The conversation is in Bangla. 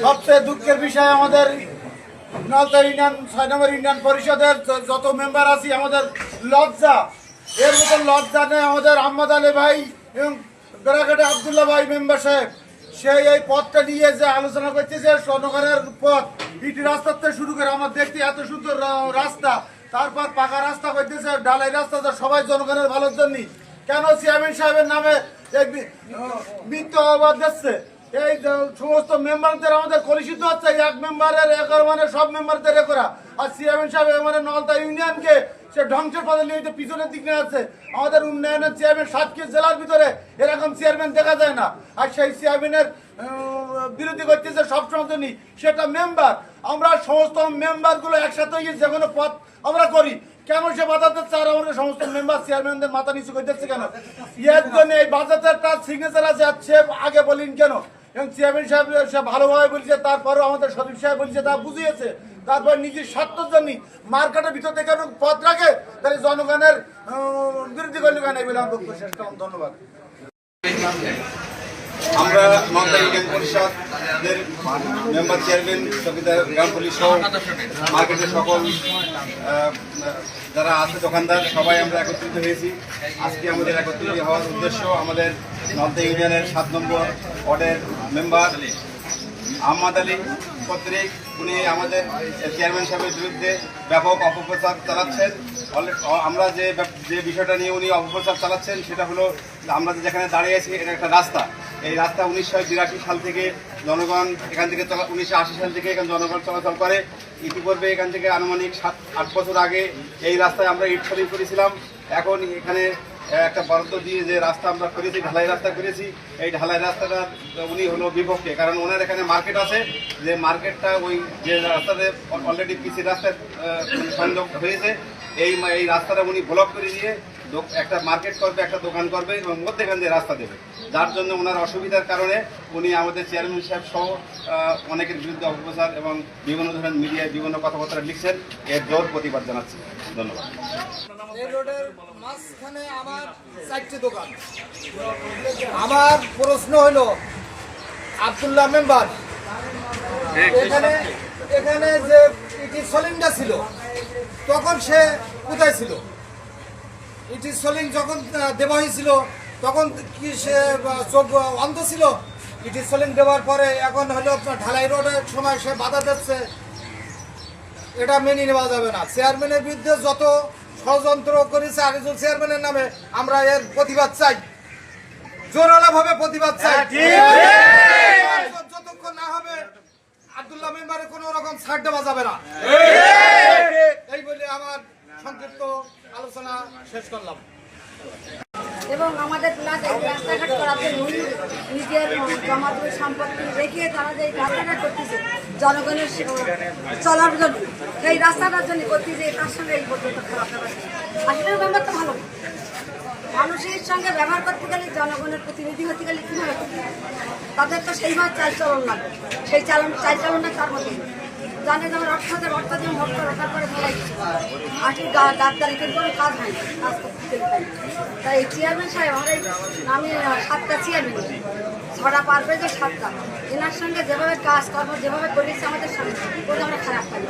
সবচেয়ে দুঃখের বিষয় আমাদের নলতা ইউনিয়ন ৬ নম্বর ইউনিয়ন পরিষদের যত মেম্বার আছি আমাদের লজ্জা, এর মতো লজ্জা নেই। আমাদের আহমদ আলী ভাই এবং বেড়াঘাটে আবদুল্লাহ ভাই মেম্বার সাহেব সেই এই পথটা নিয়ে যে আলোচনা করতেছে জনগণের পথ, ইটি রাস্তার থেকে শুরু করে আমরা দেখতে এত সুন্দর রাস্তা, তারপর পাকা রাস্তা করতেছে, ঢালাই রাস্তা, সবাই জনগণের ভালোর জন্য। কেন চেয়ারম্যান সাহেবের নামে মিথ্যা অবাদ দিচ্ছে? এই সমস্ত মেম্বারদের আমাদের কলুষিত হচ্ছে, এক মেম্বারের মানে সব মেম্বারদের করা। আর চেয়ারম্যান সাহেব মানে নলতা ইউনিয়নকে সে ধ্বংসের পথে নিয়ে পিছনের দিকে আছে। আমাদের উন্নয়নের চেয়ারম্যান সাতক্ষীরা জেলার ভিতরে এরকম চেয়ারম্যান দেখা যায় না। আর সেই চেয়ারম্যানের বিরোধী করতেছে সবসময় জন্য সেটা মেম্বার। আমরা সমস্ত মেম্বারগুলো একসাথে যে কোনো পথ আমরা করি, কেন সে বাধা দিচ্ছে? আর আমাদের সমস্ত মেম্বার চেয়ারম্যানদের মাথা নিচু করে দিচ্ছে কেন? এর জন্য এই বাজাতের তার সিগনেচার আছে, সে আগে বলিন কেন? এবং চেয়ারম্যান সাহেব সে ভালোভাবে বলছে, তারপরেও আমাদের সদস্য সাহেব বলছে, তা বুঝিয়েছে। তারপর নিজের স্বার্থের জন্য মার্কেটের ভিতর থেকে পথ রাখে, তাহলে জনগণের বিরোধী করলে কেন? এই বলে আমার বক্তব্য শেষ করলাম। ধন্যবাদ। আমরা নলতা ইউনিয়ন পরিষদের মেম্বার চেয়ারম্যান চকিদার গ্রাম পুলিশ সহ মার্কেটের সকল যারা আছে দোকানদার সবাই আমরা একত্রিত হয়েছি। আজকে আমাদের একত্রিত হওয়ার উদ্দেশ্য আমাদের নলতা ইউনিয়নের ৭ নম্বর ওয়ার্ডের মেম্বার আহমদ আলী কর্তৃক উনি আমাদের চেয়ারম্যান সাহেবের বিরুদ্ধে ব্যাপক অপপ্রচার চালাচ্ছেন। আমরা যে বিষয়টা নিয়ে উনি অপপ্রচার চালাচ্ছেন সেটা হলো আমরা যেখানে দাঁড়িয়ে আছি এটা একটা রাস্তা। এই রাস্তা 1982 সাল থেকে জনগণ এখান থেকে 1980 সাল থেকে এখানে জনগণ চলাচল করে। ইতিপূর্বে এখান থেকে আনুমানিক 7-8 বছর আগে এই রাস্তায় আমরা ইট সলিং করেছিলাম। এখন এখানে একটা বরাদ্দ দিয়ে যে রাস্তা আমরা করেছি, ঢালাই রাস্তা করেছি, এই ঢালাই রাস্তাটা উনি হলো বিপক্ষে। কারণ ওনার এখানে মার্কেট আছে, যে মার্কেটটা ওই যে রাস্তাতে অলরেডি পিসি রাস্তায় সংযোগ হয়েছে, এই রাস্তাটা উনি ব্লক করে দিয়ে একটা মার্কেট করবে, একটা দোকান করবে এবং মধ্যেখান দিয়ে রাস্তা দেবে, যার জন্য ওনার অসুবিধার কারণে উনি আমাদের চেয়ারম্যান সাহেব সহ অনেকের বিরুদ্ধে অপপ্রচার এবং বিভিন্ন ধরনের মিডিয়ায় বিভিন্ন কথাবার্তা লিখছেন। এর জোর প্রতিবাদ জানাচ্ছি। ধন্যবাদ। এই রোডের মাঝখানে আমার 4টি দোকান। আমার প্রশ্ন হলো আব্দুল্লাহ মেম্বার এখানে যে ইটি সলিংটা ছিল তখন সে কোথায় ছিল? ইটি সলিং যখন দেওয়া হয়েছিল তখন কি সে চোখ অন্ধ ছিল? ইটি সলিং দেওয়ার পরে এখন হলো ঢালাই রোডের সময় সে বাধা দিচ্ছে, এটা মেনে নেওয়া যাবে না। চেয়ারম্যানের বিরুদ্ধে যত ষড়যন্ত্র করেছে আরেকজন চেয়ারম্যানের নামে, আমরা এর প্রতিবাদ চাই, জোরালোভাবে প্রতিবাদ চাই। যতক্ষণ না হবে আব্দুল্লাহ মেম্বারে কোনো রকম ছাড় দেওয়া যাবে না। এই বলে আমার সংক্ষিপ্ত আলোচনা শেষ করলাম। এবং আমাদের রাস্তাঘাট করার জন্য নিজের জমাতে সম্পত্তি রেখে তারা যে রাস্তাঘাট করতেছে জনগণের চলার জন্য, এই রাস্তাটার জন্য করতেছে, তার সঙ্গে এই পর্যন্ত খারাপ ব্যবহার। আসলে ব্যবহার তো ভালো, মানুষের সঙ্গে ব্যবহার করতে গেলে, জনগণের প্রতিনিধি হতে গেলে কীভাবে করতে হবে? তাদের তো সেইভাবে চালচলন লাগবে, সেই চালচলনটা তার মধ্যে জানে যে আমার অর্থাৎ যেমন ভক্ত রক্ষা করে ফেলাই আজকে ডাক্তারি কিন্তু কোনো কাজ হয় না, কাজ করতে পারি। তাই এই চেয়ারম্যান সাহেব আমার আমি 7টা চেয়ারম্যান, 6টা পারবে যে 7টা, এনার সঙ্গে যেভাবে কাজ কর্ম যেভাবে করেছে আমাদের সঙ্গে আমরা খারাপ পাই।